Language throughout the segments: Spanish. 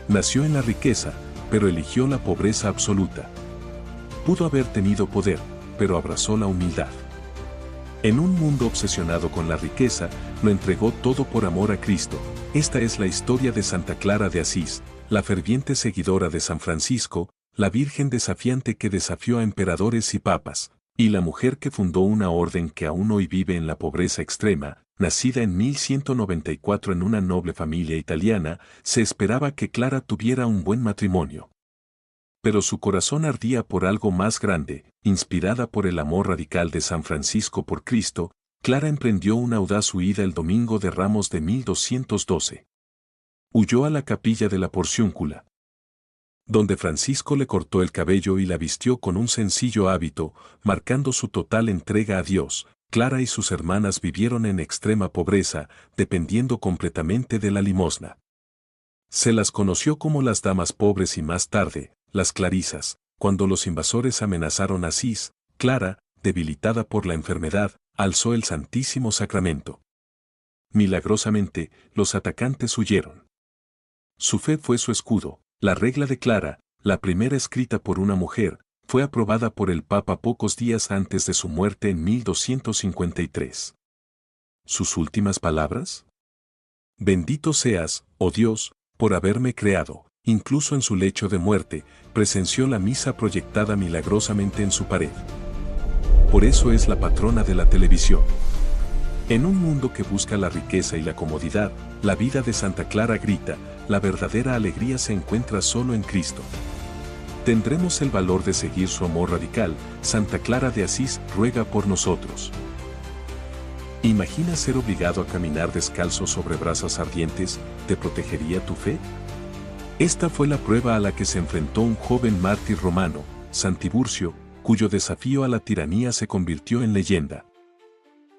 Nació en la riqueza, pero eligió la pobreza absoluta. Pudo haber tenido poder, pero abrazó la humildad. En un mundo obsesionado con la riqueza, lo entregó todo por amor a Cristo. Esta es la historia de Santa Clara de Asís, la ferviente seguidora de San Francisco, la virgen desafiante que desafió a emperadores y papas, y la mujer que fundó una orden que aún hoy vive en la pobreza extrema. Nacida en 1194 en una noble familia italiana, se esperaba que Clara tuviera un buen matrimonio. Pero su corazón ardía por algo más grande. Inspirada por el amor radical de San Francisco por Cristo, Clara emprendió una audaz huida el Domingo de Ramos de 1212. Huyó a la capilla de la Porciúncula, donde Francisco le cortó el cabello y la vistió con un sencillo hábito, marcando su total entrega a Dios. Clara y sus hermanas vivieron en extrema pobreza, dependiendo completamente de la limosna. Se las conoció como las damas pobres y más tarde, las clarisas. Cuando los invasores amenazaron a Asís, Clara, debilitada por la enfermedad, alzó el Santísimo Sacramento. Milagrosamente, los atacantes huyeron. Su fe fue su escudo. La regla de Clara, la primera escrita por una mujer, fue aprobada por el Papa pocos días antes de su muerte en 1253. ¿Sus últimas palabras? Bendito seas, oh Dios, por haberme creado. Incluso en su lecho de muerte, presenció la misa proyectada milagrosamente en su pared. Por eso es la patrona de la televisión. En un mundo que busca la riqueza y la comodidad, la vida de Santa Clara grita, la verdadera alegría se encuentra solo en Cristo. ¿Tendremos el valor de seguir su amor radical? Santa Clara de Asís ruega por nosotros. ¿Imaginas ser obligado a caminar descalzo sobre brasas ardientes? ¿Te protegería tu fe? Esta fue la prueba a la que se enfrentó un joven mártir romano, San Tiburcio, cuyo desafío a la tiranía se convirtió en leyenda.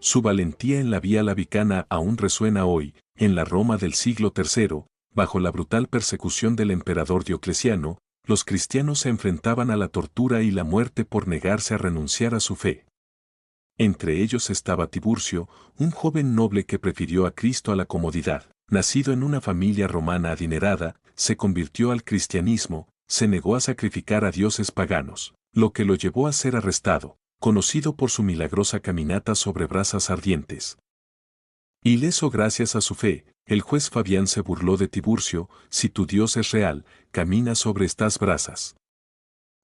Su valentía en la Vía Lavicana aún resuena hoy. En la Roma del siglo III, bajo la brutal persecución del emperador Diocleciano, los cristianos se enfrentaban a la tortura y la muerte por negarse a renunciar a su fe. Entre ellos estaba Tiburcio, un joven noble que prefirió a Cristo a la comodidad. Nacido en una familia romana adinerada, se convirtió al cristianismo, se negó a sacrificar a dioses paganos, lo que lo llevó a ser arrestado, conocido por su milagrosa caminata sobre brasas ardientes. Ileso gracias a su fe, el juez Fabián se burló de Tiburcio: si tu Dios es real, camina sobre estas brasas.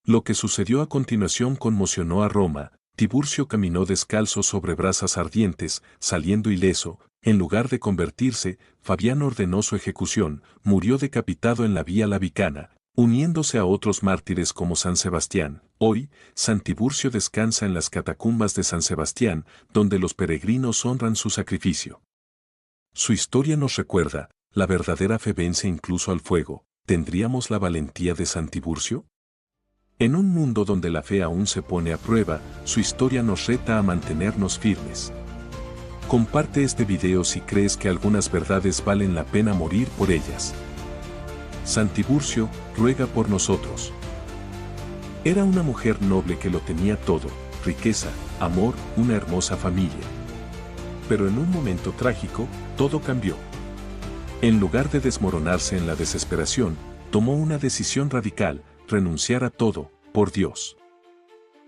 Lo que sucedió a continuación conmocionó a Roma. Tiburcio caminó descalzo sobre brasas ardientes, saliendo ileso. En lugar de convertirse, Fabián ordenó su ejecución, murió decapitado en la Vía Lavicana, uniéndose a otros mártires como San Sebastián. Hoy, San Tiburcio descansa en las catacumbas de San Sebastián, donde los peregrinos honran su sacrificio. Su historia nos recuerda, la verdadera fe vence incluso al fuego. ¿Tendríamos la valentía de San Tiburcio? En un mundo donde la fe aún se pone a prueba, su historia nos reta a mantenernos firmes. Comparte este video si crees que algunas verdades valen la pena morir por ellas. San Tiburcio ruega por nosotros. Era una mujer noble que lo tenía todo: riqueza, amor, una hermosa familia. Pero en un momento trágico, todo cambió. En lugar de desmoronarse en la desesperación, tomó una decisión radical: renunciar a todo, por Dios.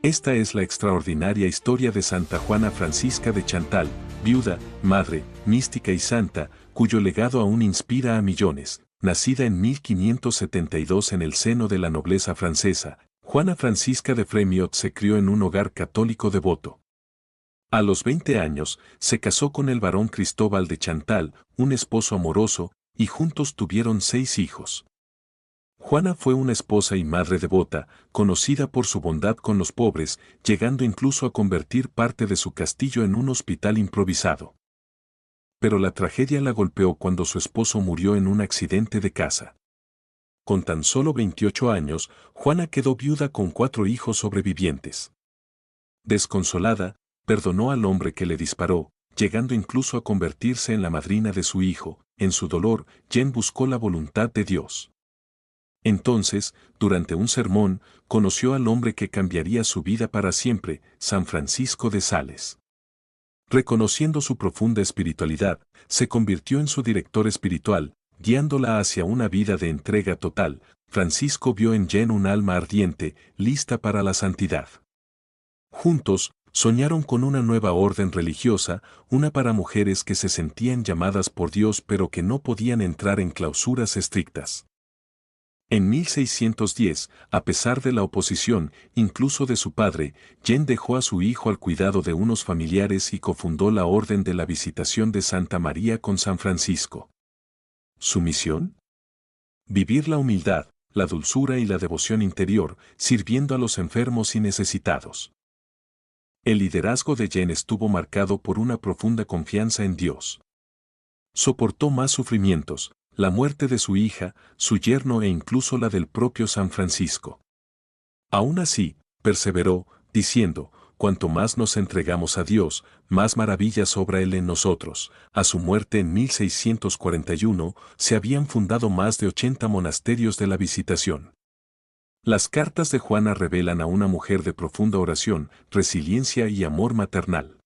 Esta es la extraordinaria historia de Santa Juana Francisca de Chantal, viuda, madre, mística y santa, cuyo legado aún inspira a millones. Nacida en 1572 en el seno de la nobleza francesa, Juana Francisca de Fremiot se crió en un hogar católico devoto. A los 20 años, se casó con el barón Cristóbal de Chantal, un esposo amoroso, y juntos tuvieron 6 hijos. Juana fue una esposa y madre devota, conocida por su bondad con los pobres, llegando incluso a convertir parte de su castillo en un hospital improvisado. Pero la tragedia la golpeó cuando su esposo murió en un accidente de caza. Con tan solo 28 años, Juana quedó viuda con 4 hijos sobrevivientes. Desconsolada, perdonó al hombre que le disparó, llegando incluso a convertirse en la madrina de su hijo. En su dolor, Jeanne buscó la voluntad de Dios. Entonces, durante un sermón, conoció al hombre que cambiaría su vida para siempre, San Francisco de Sales. Reconociendo su profunda espiritualidad, se convirtió en su director espiritual, guiándola hacia una vida de entrega total. Francisco vio en Jeanne un alma ardiente, lista para la santidad. Juntos, soñaron con una nueva orden religiosa, una para mujeres que se sentían llamadas por Dios pero que no podían entrar en clausuras estrictas. En 1610, a pesar de la oposición, incluso de su padre, Jeanne dejó a su hijo al cuidado de unos familiares y cofundó la Orden de la Visitación de Santa María con San Francisco. ¿Su misión? Vivir la humildad, la dulzura y la devoción interior, sirviendo a los enfermos y necesitados. El liderazgo de Jeanne estuvo marcado por una profunda confianza en Dios. Soportó más sufrimientos, la muerte de su hija, su yerno e incluso la del propio San Francisco. Aún así, perseveró, diciendo, cuanto más nos entregamos a Dios, más maravillas obra Él en nosotros. A su muerte en 1641, se habían fundado más de 80 monasterios de la Visitación. Las cartas de Juana revelan a una mujer de profunda oración, resiliencia y amor maternal.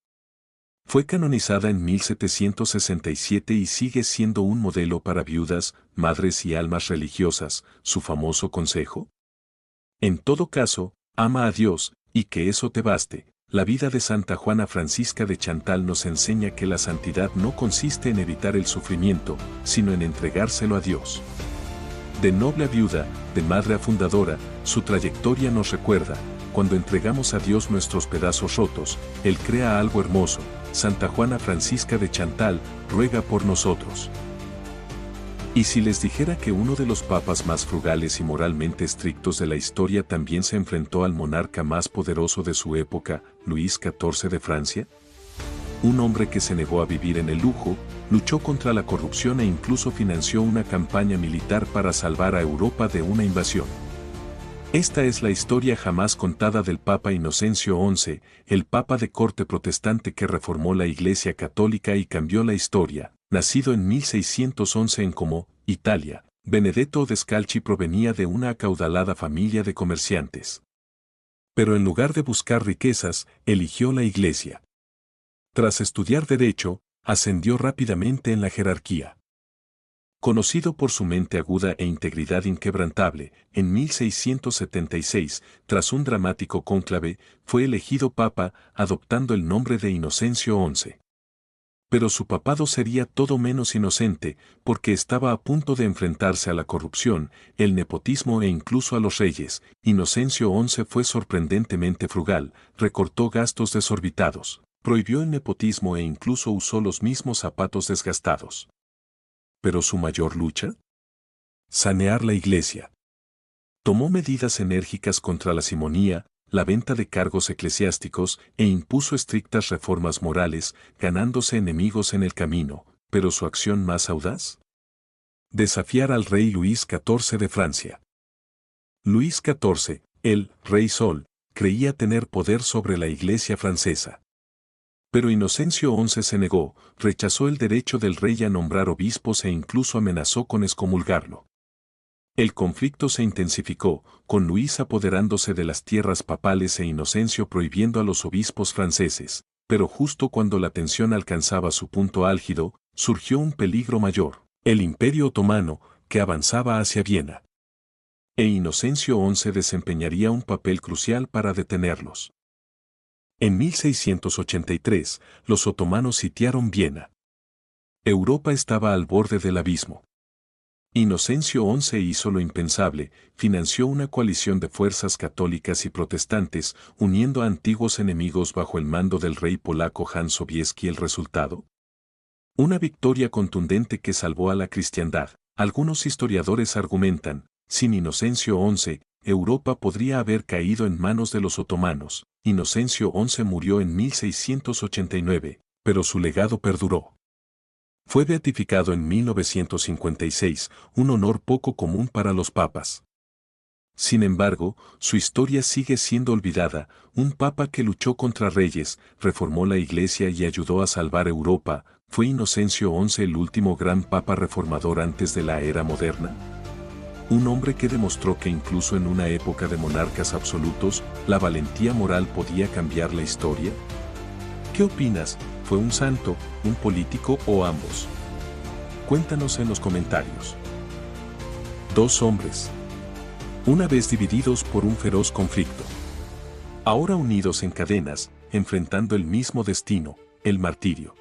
Fue canonizada en 1767 y sigue siendo un modelo para viudas, madres y almas religiosas. ¿Su famoso consejo? En todo caso, ama a Dios, y que eso te baste. La vida de Santa Juana Francisca de Chantal nos enseña que la santidad no consiste en evitar el sufrimiento, sino en entregárselo a Dios. De noble a viuda, de madre a fundadora, su trayectoria nos recuerda, cuando entregamos a Dios nuestros pedazos rotos, Él crea algo hermoso. Santa Juana Francisca de Chantal, ruega por nosotros. ¿Y si les dijera que uno de los papas más frugales y moralmente estrictos de la historia también se enfrentó al monarca más poderoso de su época, Luis XIV de Francia? Un hombre que se negó a vivir en el lujo, luchó contra la corrupción e incluso financió una campaña militar para salvar a Europa de una invasión. Esta es la historia jamás contada del Papa Inocencio XI, el Papa de corte protestante que reformó la Iglesia Católica y cambió la historia. Nacido en 1611 en Como, Italia, Benedetto Descalchi provenía de una acaudalada familia de comerciantes. Pero en lugar de buscar riquezas, eligió la Iglesia. Tras estudiar Derecho, ascendió rápidamente en la jerarquía. Conocido por su mente aguda e integridad inquebrantable, en 1676, tras un dramático cónclave, fue elegido papa, adoptando el nombre de Inocencio XI. Pero su papado sería todo menos inocente, porque estaba a punto de enfrentarse a la corrupción, el nepotismo e incluso a los reyes. Inocencio XI fue sorprendentemente frugal, recortó gastos desorbitados, prohibió el nepotismo e incluso usó los mismos zapatos desgastados. ¿Pero su mayor lucha? Sanear la Iglesia. Tomó medidas enérgicas contra la simonía, la venta de cargos eclesiásticos e impuso estrictas reformas morales, ganándose enemigos en el camino. ¿Pero su acción más audaz? Desafiar al rey Luis XIV de Francia. Luis XIV, el Rey Sol, creía tener poder sobre la Iglesia francesa. Pero Inocencio XI se negó, rechazó el derecho del rey a nombrar obispos e incluso amenazó con excomulgarlo. El conflicto se intensificó, con Luis apoderándose de las tierras papales e Inocencio prohibiendo a los obispos franceses, pero justo cuando la tensión alcanzaba su punto álgido, surgió un peligro mayor, el Imperio Otomano, que avanzaba hacia Viena. E Inocencio XI desempeñaría un papel crucial para detenerlos. En 1683, los otomanos sitiaron Viena. Europa estaba al borde del abismo. Inocencio XI hizo lo impensable, financió una coalición de fuerzas católicas y protestantes, uniendo a antiguos enemigos bajo el mando del rey polaco Jan Sobieski. ¿El resultado? Una victoria contundente que salvó a la cristiandad. Algunos historiadores argumentan, sin Inocencio XI, Europa podría haber caído en manos de los otomanos. Inocencio XI murió en 1689, pero su legado perduró. Fue beatificado en 1956, un honor poco común para los papas. Sin embargo, su historia sigue siendo olvidada. Un papa que luchó contra reyes, reformó la Iglesia y ayudó a salvar Europa. ¿Fue Inocencio XI el último gran papa reformador antes de la era moderna? Un hombre que demostró que incluso en una época de monarcas absolutos, la valentía moral podía cambiar la historia. ¿Qué opinas? ¿Fue un santo, un político o ambos? Cuéntanos en los comentarios. Dos hombres. Una vez divididos por un feroz conflicto. Ahora unidos en cadenas, enfrentando el mismo destino, el martirio.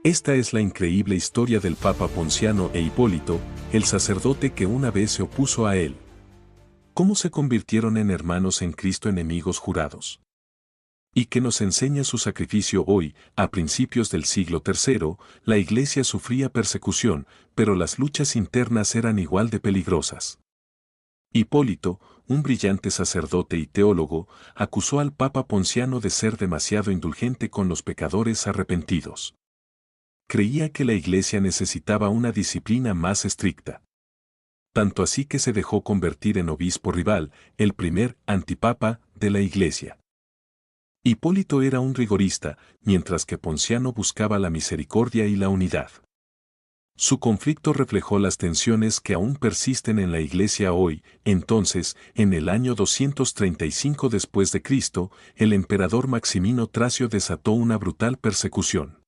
Esta es la increíble historia del Papa Ponciano e Hipólito, el sacerdote que una vez se opuso a él. ¿Cómo se convirtieron en hermanos en Cristo, enemigos jurados? ¿Y qué nos enseña su sacrificio hoy? A principios del siglo III, la Iglesia sufría persecución, pero las luchas internas eran igual de peligrosas. Hipólito, un brillante sacerdote y teólogo, acusó al Papa Ponciano de ser demasiado indulgente con los pecadores arrepentidos. Creía que la Iglesia necesitaba una disciplina más estricta. Tanto así que se dejó convertir en obispo rival, el primer antipapa de la Iglesia. Hipólito era un rigorista, mientras que Ponciano buscaba la misericordia y la unidad. Su conflicto reflejó las tensiones que aún persisten en la Iglesia hoy. Entonces, en el año 235 después de Cristo, el emperador Maximino Tracio desató una brutal persecución.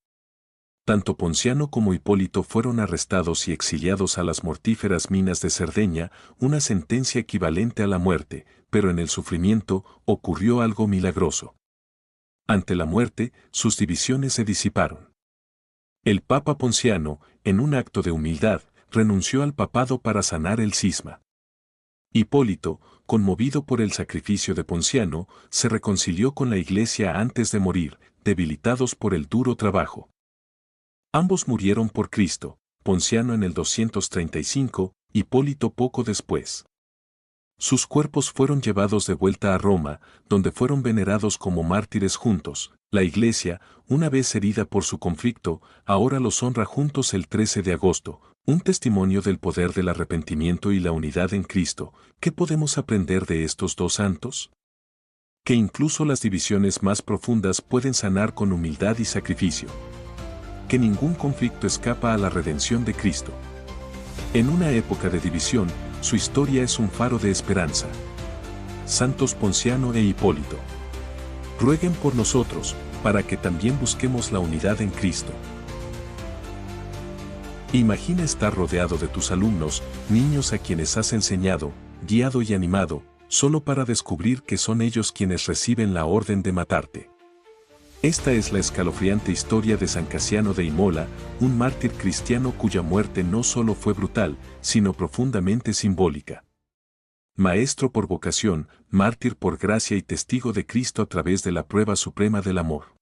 Tanto Ponciano como Hipólito fueron arrestados y exiliados a las mortíferas minas de Cerdeña, una sentencia equivalente a la muerte, pero en el sufrimiento ocurrió algo milagroso. Ante la muerte, sus divisiones se disiparon. El Papa Ponciano, en un acto de humildad, renunció al papado para sanar el cisma. Hipólito, conmovido por el sacrificio de Ponciano, se reconcilió con la Iglesia antes de morir, debilitados por el duro trabajo. Ambos murieron por Cristo, Ponciano en el 235, Hipólito poco después. Sus cuerpos fueron llevados de vuelta a Roma, donde fueron venerados como mártires juntos. La Iglesia, una vez herida por su conflicto, ahora los honra juntos el 13 de agosto, un testimonio del poder del arrepentimiento y la unidad en Cristo. ¿Qué podemos aprender de estos dos santos? Que incluso las divisiones más profundas pueden sanar con humildad y sacrificio. Que ningún conflicto escapa a la redención de Cristo. En una época de división, su historia es un faro de esperanza. Santos Ponciano e Hipólito. Rueguen por nosotros, para que también busquemos la unidad en Cristo. Imagina estar rodeado de tus alumnos, niños a quienes has enseñado, guiado y animado, solo para descubrir que son ellos quienes reciben la orden de matarte. Esta es la escalofriante historia de San Casiano de Imola, un mártir cristiano cuya muerte no solo fue brutal, sino profundamente simbólica. Maestro por vocación, mártir por gracia y testigo de Cristo a través de la prueba suprema del amor.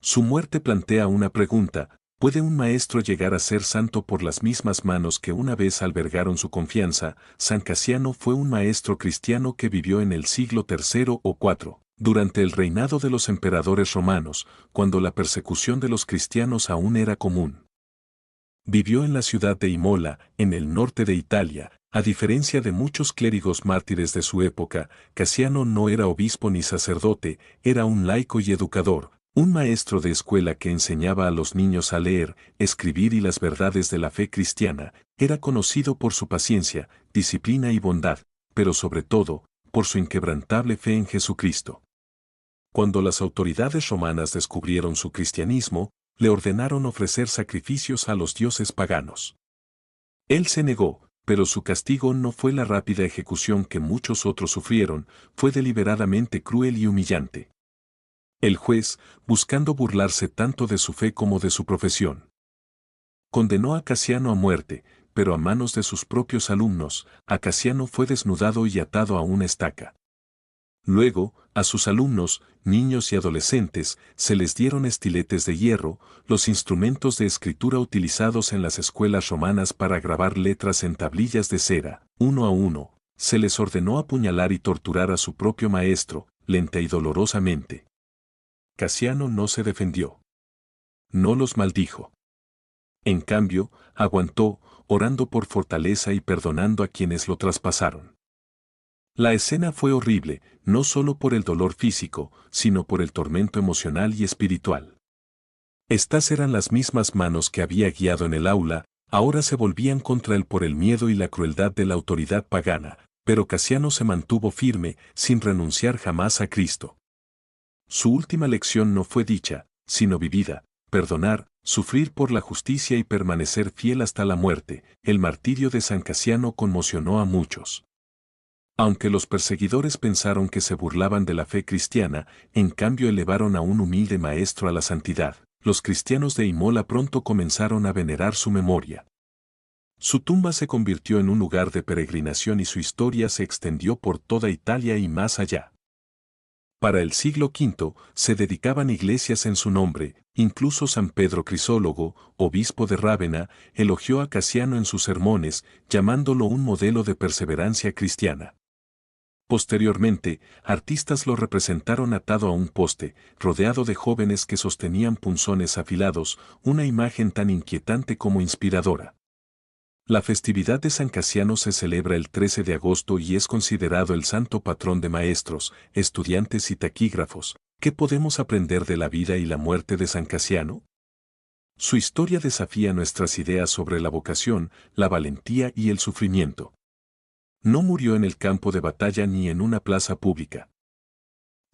Su muerte plantea una pregunta: ¿puede un maestro llegar a ser santo por las mismas manos que una vez albergaron su confianza? San Casiano fue un maestro cristiano que vivió en el siglo III o IV. Durante el reinado de los emperadores romanos, cuando la persecución de los cristianos aún era común. Vivió en la ciudad de Imola, en el norte de Italia. A diferencia de muchos clérigos mártires de su época, Casiano no era obispo ni sacerdote, era un laico y educador, un maestro de escuela que enseñaba a los niños a leer, escribir y las verdades de la fe cristiana. Era conocido por su paciencia, disciplina y bondad, pero sobre todo, por su inquebrantable fe en Jesucristo. Cuando las autoridades romanas descubrieron su cristianismo, le ordenaron ofrecer sacrificios a los dioses paganos. Él se negó, pero su castigo no fue la rápida ejecución que muchos otros sufrieron, fue deliberadamente cruel y humillante. El juez, buscando burlarse tanto de su fe como de su profesión, condenó a Casiano a muerte, pero a manos de sus propios alumnos. A Casiano fue desnudado y atado a una estaca. Luego, a sus alumnos, niños y adolescentes, se les dieron estiletes de hierro, los instrumentos de escritura utilizados en las escuelas romanas para grabar letras en tablillas de cera. Uno a uno, se les ordenó apuñalar y torturar a su propio maestro, lenta y dolorosamente. Casiano no se defendió. No los maldijo. En cambio, aguantó, orando por fortaleza y perdonando a quienes lo traspasaron. La escena fue horrible, no solo por el dolor físico, sino por el tormento emocional y espiritual. Estas eran las mismas manos que había guiado en el aula, ahora se volvían contra él por el miedo y la crueldad de la autoridad pagana, pero Casiano se mantuvo firme, sin renunciar jamás a Cristo. Su última lección no fue dicha, sino vivida: perdonar, Sufrir por la justicia y permanecer fiel hasta la muerte, el martirio de San Casiano conmocionó a muchos. Aunque los perseguidores pensaron que se burlaban de la fe cristiana, en cambio elevaron a un humilde maestro a la santidad. Los cristianos de Imola pronto comenzaron a venerar su memoria. Su tumba se convirtió en un lugar de peregrinación y su historia se extendió por toda Italia y más allá. Para el siglo V se dedicaban iglesias en su nombre, incluso San Pedro Crisólogo, obispo de Rávena, elogió a Casiano en sus sermones, llamándolo un modelo de perseverancia cristiana. Posteriormente, artistas lo representaron atado a un poste, rodeado de jóvenes que sostenían punzones afilados, una imagen tan inquietante como inspiradora. La festividad de San Casiano se celebra el 13 de agosto y es considerado el santo patrón de maestros, estudiantes y taquígrafos. ¿Qué podemos aprender de la vida y la muerte de San Casiano? Su historia desafía nuestras ideas sobre la vocación, la valentía y el sufrimiento. No murió en el campo de batalla ni en una plaza pública,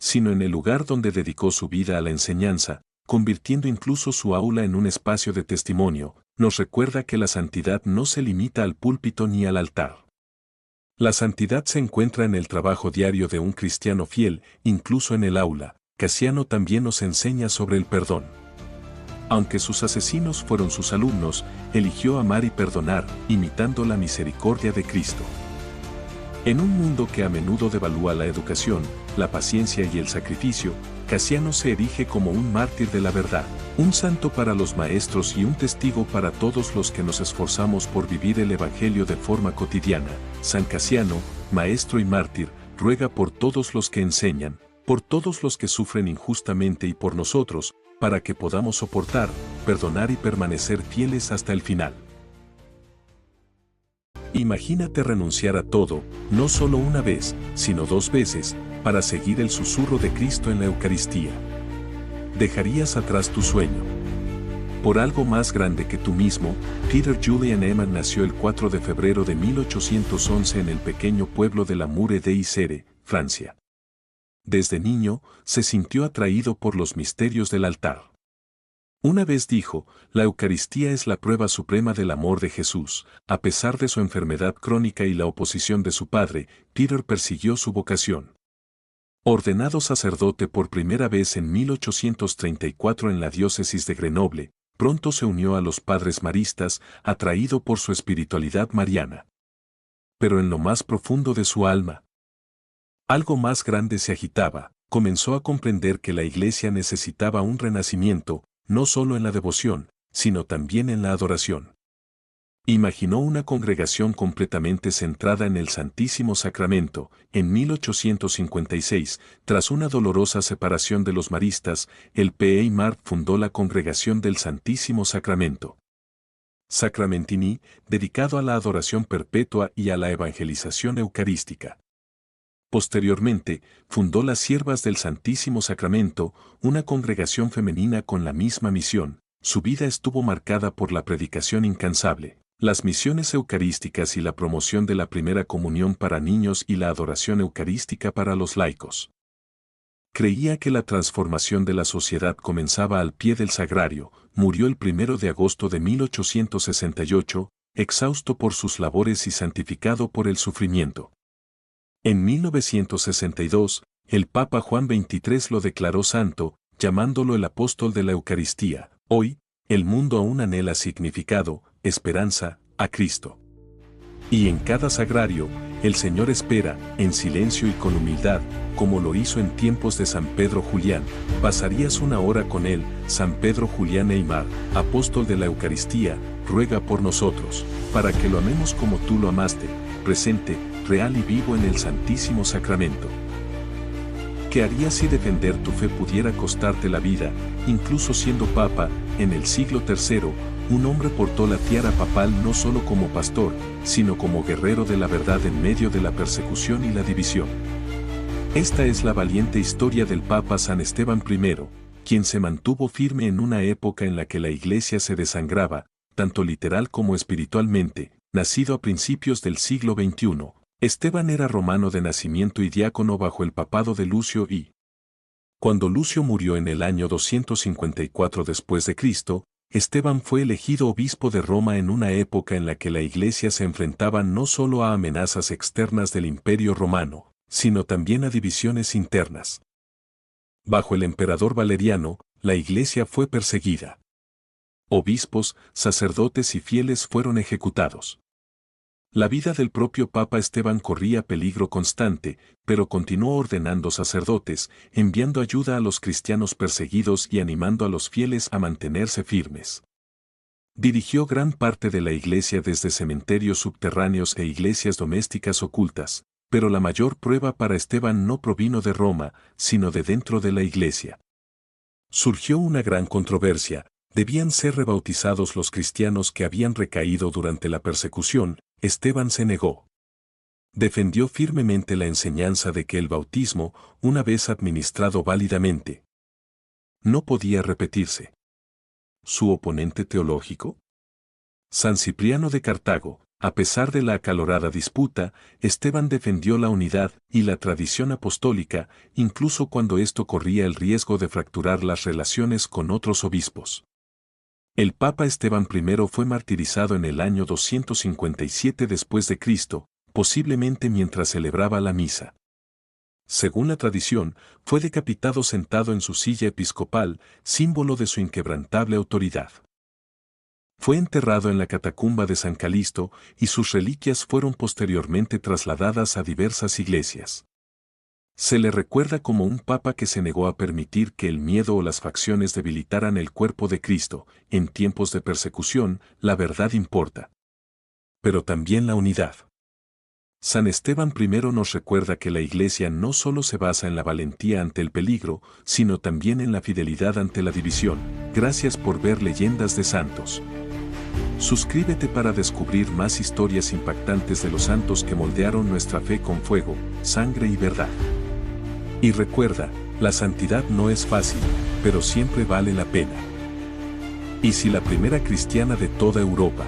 sino en el lugar donde dedicó su vida a la enseñanza, convirtiendo incluso su aula en un espacio de testimonio. Nos recuerda que la santidad no se limita al púlpito ni al altar. La santidad se encuentra en el trabajo diario de un cristiano fiel, incluso en el aula. Casiano también nos enseña sobre el perdón. Aunque sus asesinos fueron sus alumnos, eligió amar y perdonar, imitando la misericordia de Cristo. En un mundo que a menudo devalúa la educación, la paciencia y el sacrificio, Casiano se erige como un mártir de la verdad, un santo para los maestros y un testigo para todos los que nos esforzamos por vivir el Evangelio de forma cotidiana. San Casiano, maestro y mártir, ruega por todos los que enseñan, por todos los que sufren injustamente y por nosotros, para que podamos soportar, perdonar y permanecer fieles hasta el final. Imagínate renunciar a todo, no solo una vez, sino 2 veces, para seguir el susurro de Cristo en la Eucaristía. Dejarías atrás tu sueño. Por algo más grande que tú mismo, Peter Julian Eman nació el 4 de febrero de 1811 en el pequeño pueblo de la Mure de Isère, Francia. Desde niño, se sintió atraído por los misterios del altar. Una vez dijo, la Eucaristía es la prueba suprema del amor de Jesús. A pesar de su enfermedad crónica y la oposición de su padre, Peter persiguió su vocación. Ordenado sacerdote por primera vez en 1834 en la diócesis de Grenoble, pronto se unió a los padres maristas, atraído por su espiritualidad mariana. Pero en lo más profundo de su alma, algo más grande se agitaba. Comenzó a comprender que la Iglesia necesitaba un renacimiento, no solo en la devoción, sino también en la adoración. Imaginó una congregación completamente centrada en el Santísimo Sacramento. En 1856, tras una dolorosa separación de los maristas, el P. Mart fundó la Congregación del Santísimo Sacramento Sacramentini, dedicado a la adoración perpetua y a la evangelización eucarística. Posteriormente, fundó las Siervas del Santísimo Sacramento, una congregación femenina con la misma misión. Su vida estuvo marcada por la predicación incansable, las misiones eucarísticas y la promoción de la primera comunión para niños y la adoración eucarística para los laicos. Creía que la transformación de la sociedad comenzaba al pie del sagrario. Murió el 1 de agosto de 1868, exhausto por sus labores y santificado por el sufrimiento. En 1962, el Papa Juan XXIII lo declaró santo, llamándolo el apóstol de la Eucaristía. Hoy, el mundo aún anhela significado, esperanza, a Cristo. Y en cada sagrario, el Señor espera, en silencio y con humildad, como lo hizo en tiempos de San Pedro Julián. Pasarías una hora con él. San Pedro Julián Aymar, apóstol de la Eucaristía, ruega por nosotros, para que lo amemos como tú lo amaste, presente, real y vivo en el Santísimo Sacramento. ¿Qué harías si defender tu fe pudiera costarte la vida? Incluso siendo papa, en el siglo III, un hombre portó la tiara papal no solo como pastor, sino como guerrero de la verdad en medio de la persecución y la división. Esta es la valiente historia del Papa San Esteban I, quien se mantuvo firme en una época en la que la Iglesia se desangraba, tanto literal como espiritualmente. Nacido a principios del siglo XXI, Esteban era romano de nacimiento y diácono bajo el papado de Lucio I. Cuando Lucio murió en el año 254 después de Cristo, Esteban fue elegido obispo de Roma en una época en la que la Iglesia se enfrentaba no solo a amenazas externas del Imperio Romano, sino también a divisiones internas. Bajo el emperador Valeriano, la Iglesia fue perseguida. Obispos, sacerdotes y fieles fueron ejecutados. La vida del propio Papa Esteban corría peligro constante, pero continuó ordenando sacerdotes, enviando ayuda a los cristianos perseguidos y animando a los fieles a mantenerse firmes. Dirigió gran parte de la Iglesia desde cementerios subterráneos e iglesias domésticas ocultas, pero la mayor prueba para Esteban no provino de Roma, sino de dentro de la Iglesia. Surgió una gran controversia. Debían ser rebautizados los cristianos que habían recaído durante la persecución. Esteban se negó. Defendió firmemente la enseñanza de que el bautismo, una vez administrado válidamente, no podía repetirse. ¿Su oponente teológico? San Cipriano de Cartago. A pesar de la acalorada disputa, Esteban defendió la unidad y la tradición apostólica, incluso cuando esto corría el riesgo de fracturar las relaciones con otros obispos. El Papa Esteban I fue martirizado en el año 257 después de Cristo, posiblemente mientras celebraba la misa. Según la tradición, fue decapitado sentado en su silla episcopal, símbolo de su inquebrantable autoridad. Fue enterrado en la catacumba de San Calisto y sus reliquias fueron posteriormente trasladadas a diversas iglesias. Se le recuerda como un papa que se negó a permitir que el miedo o las facciones debilitaran el cuerpo de Cristo. En tiempos de persecución, la verdad importa. Pero también la unidad. San Esteban I nos recuerda que la Iglesia no solo se basa en la valentía ante el peligro, sino también en la fidelidad ante la división. Gracias por ver Leyendas de Santos. Suscríbete para descubrir más historias impactantes de los santos que moldearon nuestra fe con fuego, sangre y verdad. Y recuerda, la santidad no es fácil, pero siempre vale la pena. ¿Y si la primera cristiana de toda Europa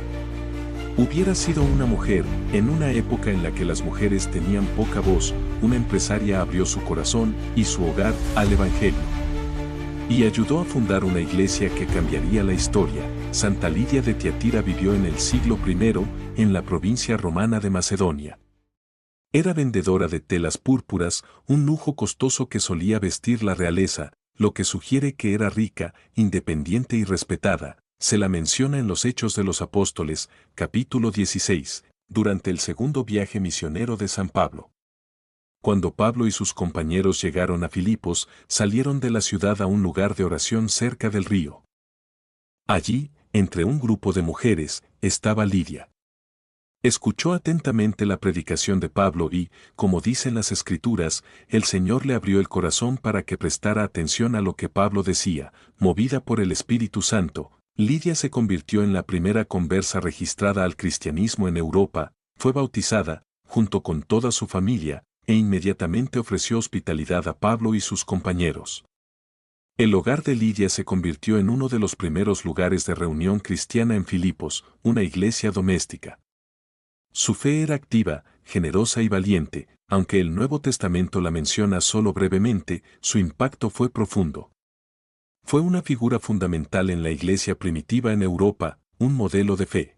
hubiera sido una mujer? En una época en la que las mujeres tenían poca voz, una empresaria abrió su corazón y su hogar al Evangelio. Y ayudó a fundar una iglesia que cambiaría la historia. Santa Lidia de Tiatira vivió en el siglo I, en la provincia romana de Macedonia. Era vendedora de telas púrpuras, un lujo costoso que solía vestir la realeza, lo que sugiere que era rica, independiente y respetada. Se la menciona en los Hechos de los Apóstoles, capítulo 16, durante el segundo viaje misionero de San Pablo. Cuando Pablo y sus compañeros llegaron a Filipos, salieron de la ciudad a un lugar de oración cerca del río. Allí, entre un grupo de mujeres, estaba Lidia. Escuchó atentamente la predicación de Pablo y, como dicen las Escrituras, el Señor le abrió el corazón para que prestara atención a lo que Pablo decía. Movida por el Espíritu Santo, Lidia se convirtió en la primera conversa registrada al cristianismo en Europa, fue bautizada, junto con toda su familia, e inmediatamente ofreció hospitalidad a Pablo y sus compañeros. El hogar de Lidia se convirtió en uno de los primeros lugares de reunión cristiana en Filipos, una iglesia doméstica. Su fe era activa, generosa y valiente, aunque el Nuevo Testamento la menciona solo brevemente, su impacto fue profundo. Fue una figura fundamental en la iglesia primitiva en Europa, un modelo de fe,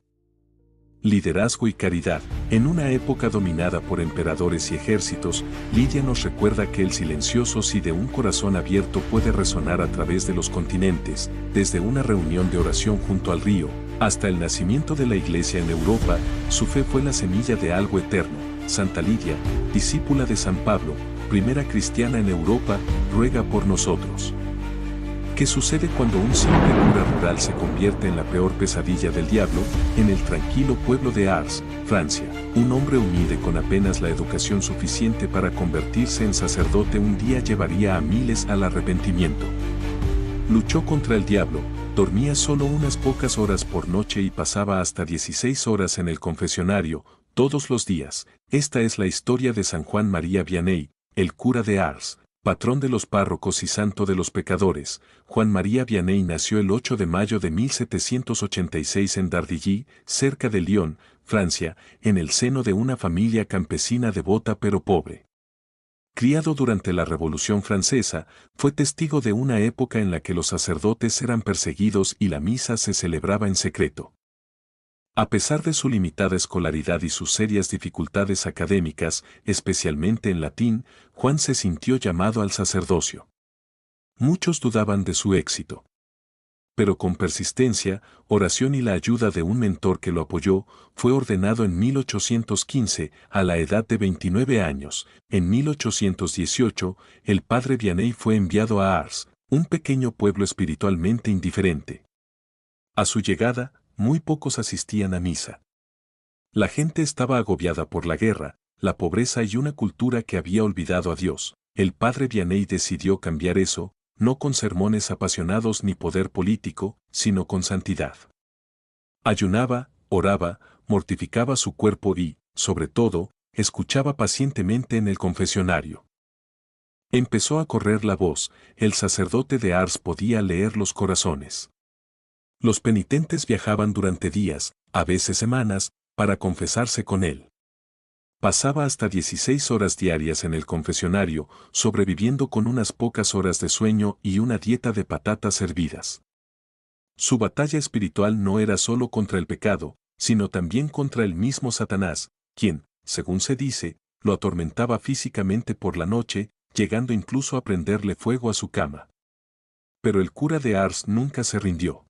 liderazgo y caridad. En una época dominada por emperadores y ejércitos, Lidia nos recuerda que el silencioso sí de un corazón abierto puede resonar a través de los continentes, desde una reunión de oración junto al río, hasta el nacimiento de la iglesia en Europa. Su fe fue la semilla de algo eterno. Santa Lidia, discípula de San Pablo, primera cristiana en Europa, ruega por nosotros. ¿Qué sucede cuando un simple cura rural se convierte en la peor pesadilla del diablo? En el tranquilo pueblo de Ars, Francia, un hombre humilde con apenas la educación suficiente para convertirse en sacerdote un día llevaría a miles al arrepentimiento. Luchó contra el diablo, dormía solo unas pocas horas por noche y pasaba hasta 16 horas en el confesionario, todos los días. Esta es la historia de San Juan María Vianney, el cura de Ars, patrón de los párrocos y santo de los pecadores. Juan María Vianney nació el 8 de mayo de 1786 en Dardilly, cerca de Lyon, Francia, en el seno de una familia campesina devota pero pobre. criado durante la Revolución Francesa, fue testigo de una época en la que los sacerdotes eran perseguidos y la misa se celebraba en secreto. A pesar de su limitada escolaridad y sus serias dificultades académicas, especialmente en latín, Juan se sintió llamado al sacerdocio. Muchos dudaban de su éxito. Pero con persistencia, oración y la ayuda de un mentor que lo apoyó, fue ordenado en 1815, a la edad de 29 años. En 1818, el padre Vianney fue enviado a Ars, un pequeño pueblo espiritualmente indiferente. A su llegada, muy pocos asistían a misa. La gente estaba agobiada por la guerra, la pobreza y una cultura que había olvidado a Dios. El padre Vianney decidió cambiar eso, no con sermones apasionados ni poder político, sino con santidad. Ayunaba, oraba, mortificaba su cuerpo y, sobre todo, escuchaba pacientemente en el confesionario. Empezó a correr la voz, el sacerdote de Ars podía leer los corazones. Los penitentes viajaban durante días, a veces semanas, para confesarse con él. Pasaba hasta 16 horas diarias en el confesionario, sobreviviendo con unas pocas horas de sueño y una dieta de patatas hervidas. Su batalla espiritual no era solo contra el pecado, sino también contra el mismo Satanás, quien, según se dice, lo atormentaba físicamente por la noche, llegando incluso a prenderle fuego a su cama. Pero el cura de Ars nunca se rindió.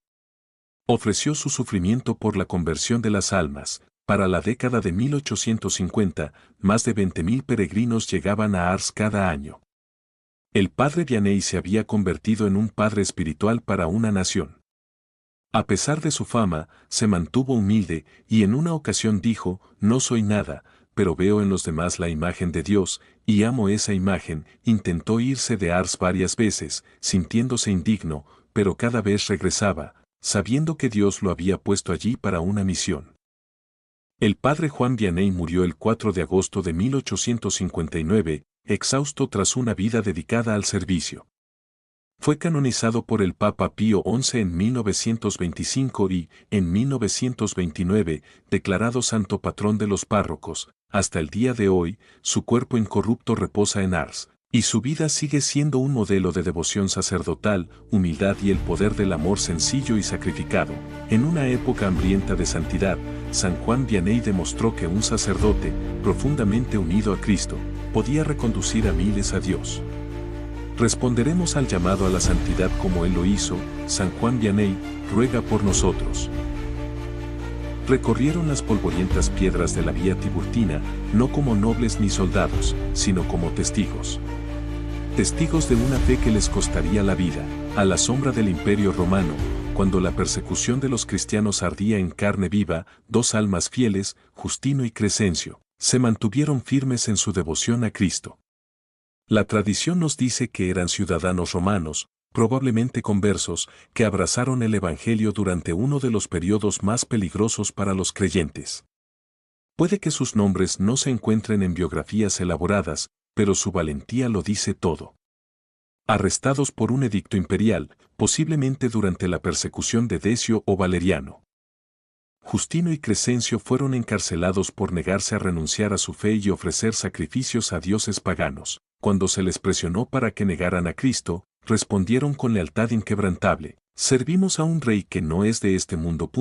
Ofreció su sufrimiento por la conversión de las almas. Para la década de 1850, más de 20.000 peregrinos llegaban a Ars cada año. El padre Vianney se había convertido en un padre espiritual para una nación. A pesar de su fama, se mantuvo humilde y en una ocasión dijo: «No soy nada, pero veo en los demás la imagen de Dios, y amo esa imagen». Intentó irse de Ars varias veces, sintiéndose indigno, pero cada vez regresaba, sabiendo que Dios lo había puesto allí para una misión. El padre Juan Vianney murió el 4 de agosto de 1859, exhausto tras una vida dedicada al servicio. Fue canonizado por el Papa Pío XI en 1925 y, en 1929, declarado santo patrón de los párrocos. Hasta el día de hoy, su cuerpo incorrupto reposa en Ars, y su vida sigue siendo un modelo de devoción sacerdotal, humildad y el poder del amor sencillo y sacrificado. En una época hambrienta de santidad, San Juan Vianney demostró que un sacerdote, profundamente unido a Cristo, podía reconducir a miles a Dios. Responderemos al llamado a la santidad como Él lo hizo. San Juan Vianney, ruega por nosotros. Recorrieron las polvorientas piedras de la vía Tiburtina, no como nobles ni soldados, sino como testigos. Testigos de una fe que les costaría la vida, a la sombra del Imperio Romano, cuando la persecución de los cristianos ardía en carne viva, dos almas fieles, Justino y Crescencio, se mantuvieron firmes en su devoción a Cristo. La tradición nos dice que eran ciudadanos romanos, probablemente conversos, que abrazaron el Evangelio durante uno de los periodos más peligrosos para los creyentes. Puede que sus nombres no se encuentren en biografías elaboradas, pero su valentía lo dice todo. Arrestados por un edicto imperial, posiblemente durante la persecución de Decio o Valeriano. Justino y Crescencio fueron encarcelados por negarse a renunciar a su fe y ofrecer sacrificios a dioses paganos. Cuando se les presionó para que negaran a Cristo, respondieron con lealtad inquebrantable: «Servimos a un rey que no es de este mundo».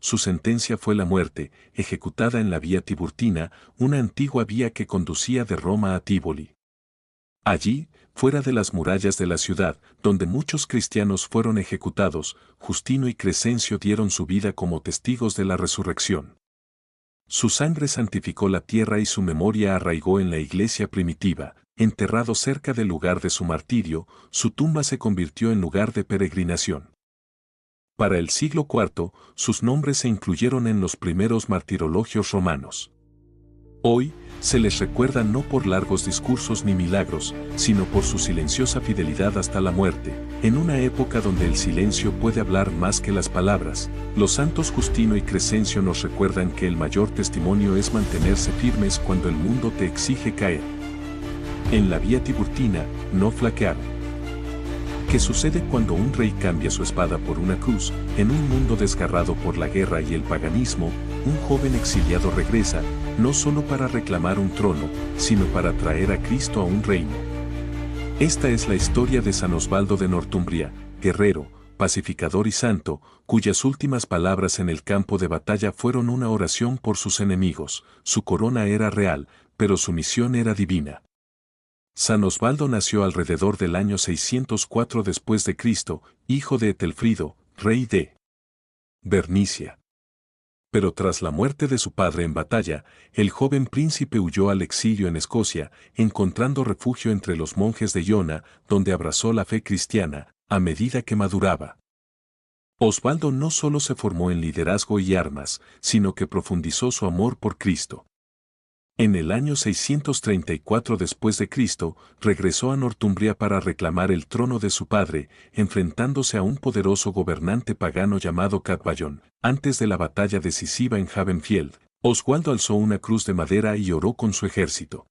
Su sentencia fue la muerte, ejecutada en la vía Tiburtina, una antigua vía que conducía de Roma a Tívoli. Allí, fuera de las murallas de la ciudad, donde muchos cristianos fueron ejecutados, Justino y Crescencio dieron su vida como testigos de la resurrección. Su sangre santificó la tierra y su memoria arraigó en la iglesia primitiva. Enterrado cerca del lugar de su martirio, su tumba se convirtió en lugar de peregrinación. Para el siglo IV, sus nombres se incluyeron en los primeros martirologios romanos. Hoy, se les recuerda no por largos discursos ni milagros, sino por su silenciosa fidelidad hasta la muerte. En una época donde el silencio puede hablar más que las palabras, los santos Justino y Crescencio nos recuerdan que el mayor testimonio es mantenerse firmes cuando el mundo te exige caer. En la vía Tiburtina, no flaquearon. ¿Qué sucede cuando un rey cambia su espada por una cruz? En un mundo desgarrado por la guerra y el paganismo, un joven exiliado regresa, no solo para reclamar un trono, sino para traer a Cristo a un reino. Esta es la historia de San Osvaldo de Northumbria, guerrero, pacificador y santo, cuyas últimas palabras en el campo de batalla fueron una oración por sus enemigos. Su corona era real, pero su misión era divina. San Osvaldo nació alrededor del año 604 después de Cristo, hijo de Etelfrido, rey de Bernicia. Pero tras la muerte de su padre en batalla, el joven príncipe huyó al exilio en Escocia, encontrando refugio entre los monjes de Iona, donde abrazó la fe cristiana, a medida que maduraba. Osvaldo no solo se formó en liderazgo y armas, sino que profundizó su amor por Cristo. En el año 634 después de Cristo, regresó a Northumbria para reclamar el trono de su padre, enfrentándose a un poderoso gobernante pagano llamado Cadwallon. Antes de la batalla decisiva en Havenfield, Osvaldo alzó una cruz de madera y oró con su ejército.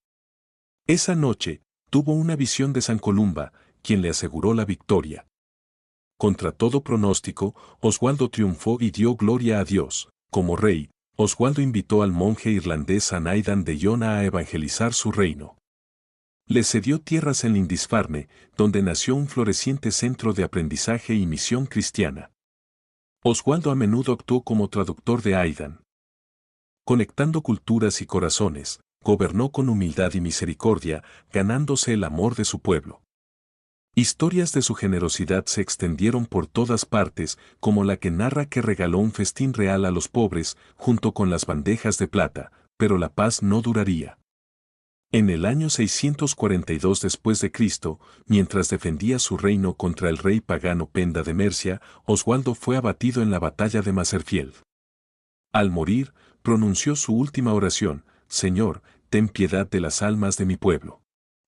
Esa noche, tuvo una visión de San Columba, quien le aseguró la victoria. Contra todo pronóstico, Osvaldo triunfó y dio gloria a Dios. Como rey, Osvaldo invitó al monje irlandés San Aidan de Iona a evangelizar su reino. Le cedió tierras en Lindisfarne, donde nació un floreciente centro de aprendizaje y misión cristiana. Osvaldo a menudo actuó como traductor de Aidan. Conectando culturas y corazones, gobernó con humildad y misericordia, ganándose el amor de su pueblo. Historias de su generosidad se extendieron por todas partes, como la que narra que regaló un festín real a los pobres, junto con las bandejas de plata, pero la paz no duraría. En el año 642 después de Cristo, mientras defendía su reino contra el rey pagano Penda de Mercia, Osvaldo fue abatido en la batalla de Maserfield. Al morir, pronunció su última oración: Señor, ten piedad de las almas de mi pueblo.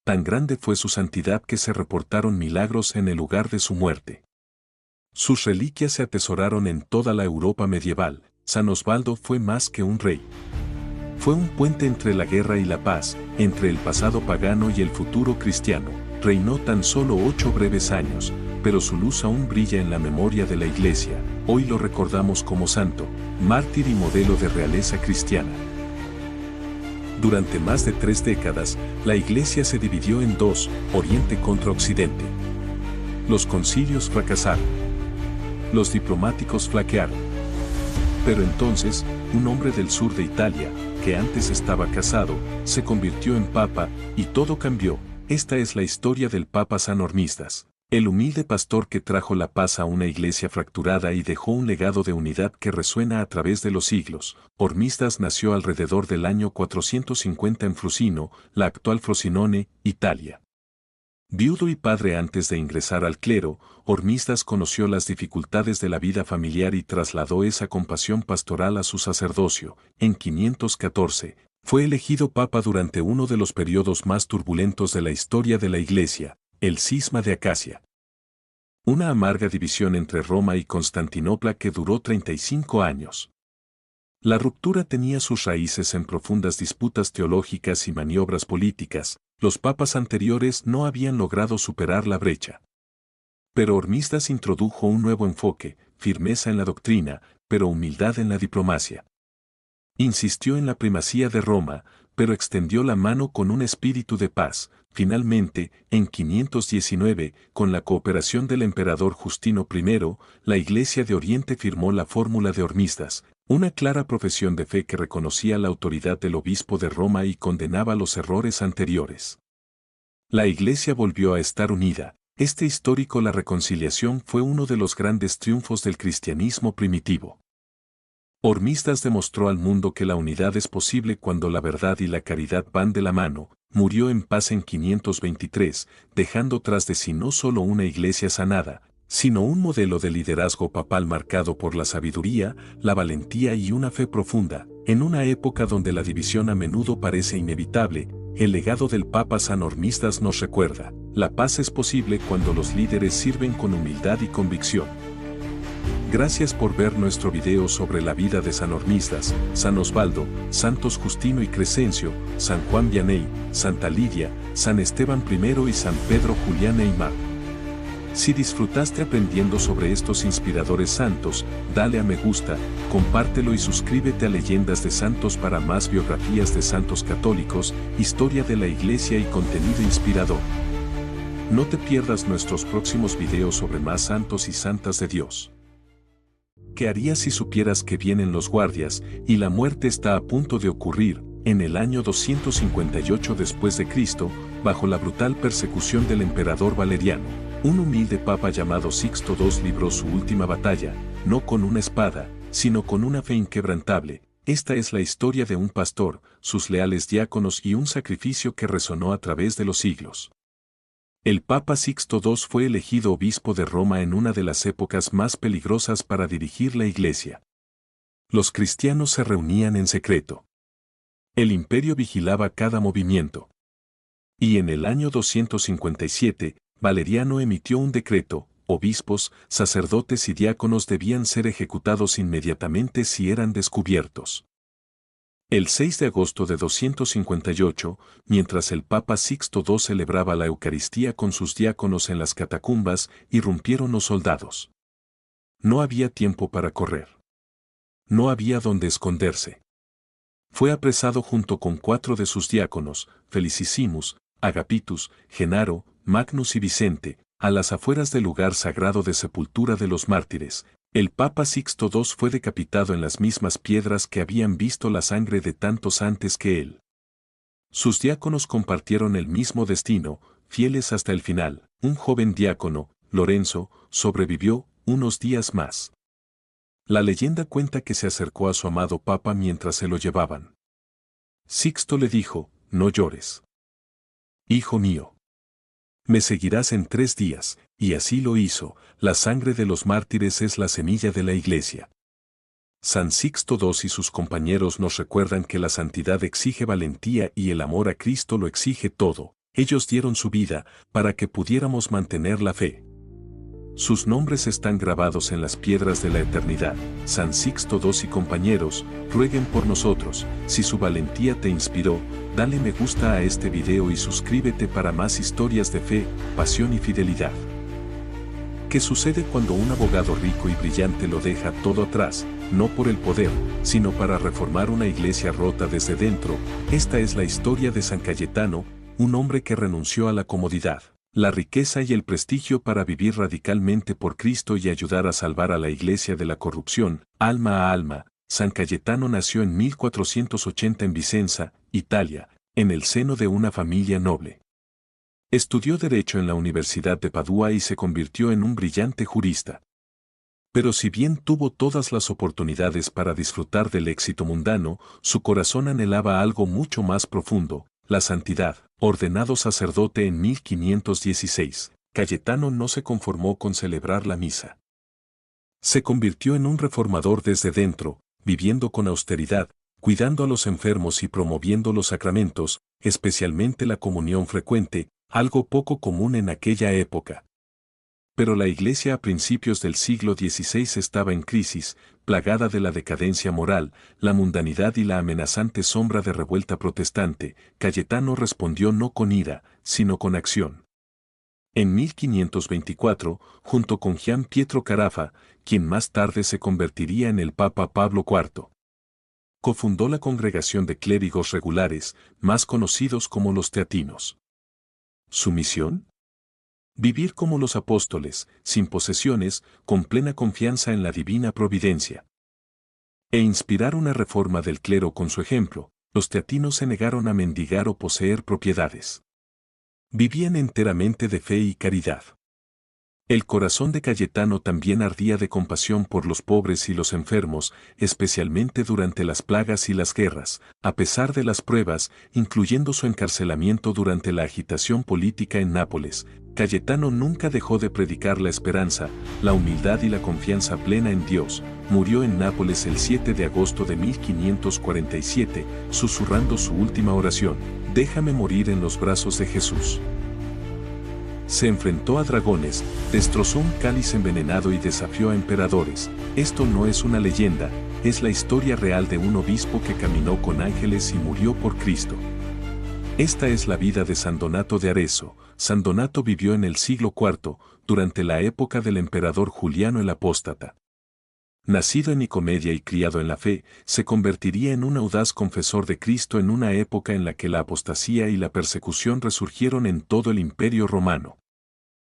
Tan grande fue su santidad que se reportaron milagros en el lugar de su muerte. Sus reliquias se atesoraron en toda la Europa medieval. San Osvaldo fue más que un rey. Fue un puente entre la guerra y la paz, entre el pasado pagano y el futuro cristiano. Reinó tan solo 8 breves años, pero su luz aún brilla en la memoria de la Iglesia. Hoy lo recordamos como santo, mártir y modelo de realeza cristiana. Durante más de 3 décadas, la Iglesia se dividió en dos, Oriente contra Occidente. Los concilios fracasaron. Los diplomáticos flaquearon. Pero entonces, un hombre del sur de Italia, que antes estaba casado, se convirtió en papa, y todo cambió. Esta es la historia del Papa San Hormisdas, el humilde pastor que trajo la paz a una iglesia fracturada y dejó un legado de unidad que resuena a través de los siglos. Hormisdas nació alrededor del año 450 en Frusino, la actual Frosinone, Italia. Viudo y padre antes de ingresar al clero, Hormisdas conoció las dificultades de la vida familiar y trasladó esa compasión pastoral a su sacerdocio. En 514, fue elegido papa durante uno de los periodos más turbulentos de la historia de la Iglesia, el Cisma de Acacia. Una amarga división entre Roma y Constantinopla que duró 35 años. La ruptura tenía sus raíces en profundas disputas teológicas y maniobras políticas. Los papas anteriores no habían logrado superar la brecha. Pero Hormisdas introdujo un nuevo enfoque, firmeza en la doctrina, pero humildad en la diplomacia. Insistió en la primacía de Roma, pero extendió la mano con un espíritu de paz. Finalmente, en 519, con la cooperación del emperador Justino I, la Iglesia de Oriente firmó la Fórmula de Hormisdas, una clara profesión de fe que reconocía la autoridad del obispo de Roma y condenaba los errores anteriores. La Iglesia volvió a estar unida. Este histórico la reconciliación fue uno de los grandes triunfos del cristianismo primitivo. Hormisdas demostró al mundo que la unidad es posible cuando la verdad y la caridad van de la mano. Murió en paz en 523, dejando tras de sí no solo una iglesia sanada, sino un modelo de liderazgo papal marcado por la sabiduría, la valentía y una fe profunda. En una época donde la división a menudo parece inevitable, el legado del Papa San Hormisdas nos recuerda: la paz es posible cuando los líderes sirven con humildad y convicción. Gracias por ver nuestro video sobre la vida de San Hormisdas, San Osvaldo, Santos Justino y Crescencio, San Juan Vianney, Santa Lidia, San Esteban I y San Pedro Julián Eymar. Si disfrutaste aprendiendo sobre estos inspiradores santos, dale a me gusta, compártelo y suscríbete a Leyendas de Santos para más biografías de santos católicos, historia de la Iglesia y contenido inspirador. No te pierdas nuestros próximos videos sobre más santos y santas de Dios. ¿Qué harías si supieras que vienen los guardias y la muerte está a punto de ocurrir? En el año 258 después de Cristo, bajo la brutal persecución del emperador Valeriano, un humilde papa llamado Sixto II libró su última batalla, no con una espada, sino con una fe inquebrantable. Esta es la historia de un pastor, sus leales diáconos y un sacrificio que resonó a través de los siglos. El Papa Sixto II fue elegido obispo de Roma en una de las épocas más peligrosas para dirigir la Iglesia. Los cristianos se reunían en secreto. El imperio vigilaba cada movimiento. Y en el año 257, Valeriano emitió un decreto: obispos, sacerdotes y diáconos debían ser ejecutados inmediatamente si eran descubiertos. El 6 de agosto de 258, mientras el Papa Sixto II celebraba la Eucaristía con sus diáconos en las catacumbas, irrumpieron los soldados. No había tiempo para correr. No había dónde esconderse. Fue apresado junto con 4 de sus diáconos, Felicisimus, Agapitus, Genaro, Magnus y Vicente, a las afueras del lugar sagrado de sepultura de los mártires. El Papa Sixto II fue decapitado en las mismas piedras que habían visto la sangre de tantos antes que él. Sus diáconos compartieron el mismo destino, fieles hasta el final. Un joven diácono, Lorenzo, sobrevivió unos días más. La leyenda cuenta que se acercó a su amado Papa mientras se lo llevaban. Sixto le dijo: no llores. Hijo mío. Me seguirás en 3 días, y así lo hizo. La sangre de los mártires es la semilla de la Iglesia. San Sixto II y sus compañeros nos recuerdan que la santidad exige valentía y el amor a Cristo lo exige todo. Ellos dieron su vida para que pudiéramos mantener la fe. Sus nombres están grabados en las piedras de la eternidad. San Sixto II y compañeros, rueguen por nosotros. Si su valentía te inspiró, dale me gusta a este video y suscríbete para más historias de fe, pasión y fidelidad. ¿Qué sucede cuando un abogado rico y brillante lo deja todo atrás, no por el poder, sino para reformar una iglesia rota desde dentro? Esta es la historia de San Cayetano, un hombre que renunció a la comodidad, la riqueza y el prestigio para vivir radicalmente por Cristo y ayudar a salvar a la Iglesia de la corrupción, alma a alma. San Cayetano nació en 1480 en Vicenza, Italia, en el seno de una familia noble. Estudió Derecho en la Universidad de Padua y se convirtió en un brillante jurista. Pero si bien tuvo todas las oportunidades para disfrutar del éxito mundano, su corazón anhelaba algo mucho más profundo: la santidad. Ordenado sacerdote en 1516, Cayetano no se conformó con celebrar la misa. Se convirtió en un reformador desde dentro, viviendo con austeridad, cuidando a los enfermos y promoviendo los sacramentos, especialmente la comunión frecuente, algo poco común en aquella época. Pero la Iglesia a principios del siglo XVI estaba en crisis, plagada de la decadencia moral, la mundanidad y la amenazante sombra de revuelta protestante. Cayetano respondió no con ira, sino con acción. En 1524, junto con Gian Pietro Carafa, quien más tarde se convertiría en el Papa Pablo IV, cofundó la Congregación de Clérigos Regulares, más conocidos como los teatinos. ¿Su misión? Vivir como los apóstoles, sin posesiones, con plena confianza en la divina providencia. E inspirar una reforma del clero con su ejemplo. Los teatinos se negaron a mendigar o poseer propiedades. Vivían enteramente de fe y caridad. El corazón de Cayetano también ardía de compasión por los pobres y los enfermos, especialmente durante las plagas y las guerras, a pesar de las pruebas, incluyendo su encarcelamiento durante la agitación política en Nápoles. Cayetano nunca dejó de predicar la esperanza, la humildad y la confianza plena en Dios. Murió en Nápoles el 7 de agosto de 1547, susurrando su última oración: déjame morir en los brazos de Jesús. Se enfrentó a dragones, destrozó un cáliz envenenado y desafió a emperadores. Esto no es una leyenda, es la historia real de un obispo que caminó con ángeles y murió por Cristo. Esta es la vida de San Donato de Arezzo. San Donato vivió en el siglo IV, durante la época del emperador Juliano el Apóstata. Nacido en Nicomedia y criado en la fe, se convertiría en un audaz confesor de Cristo en una época en la que la apostasía y la persecución resurgieron en todo el Imperio Romano.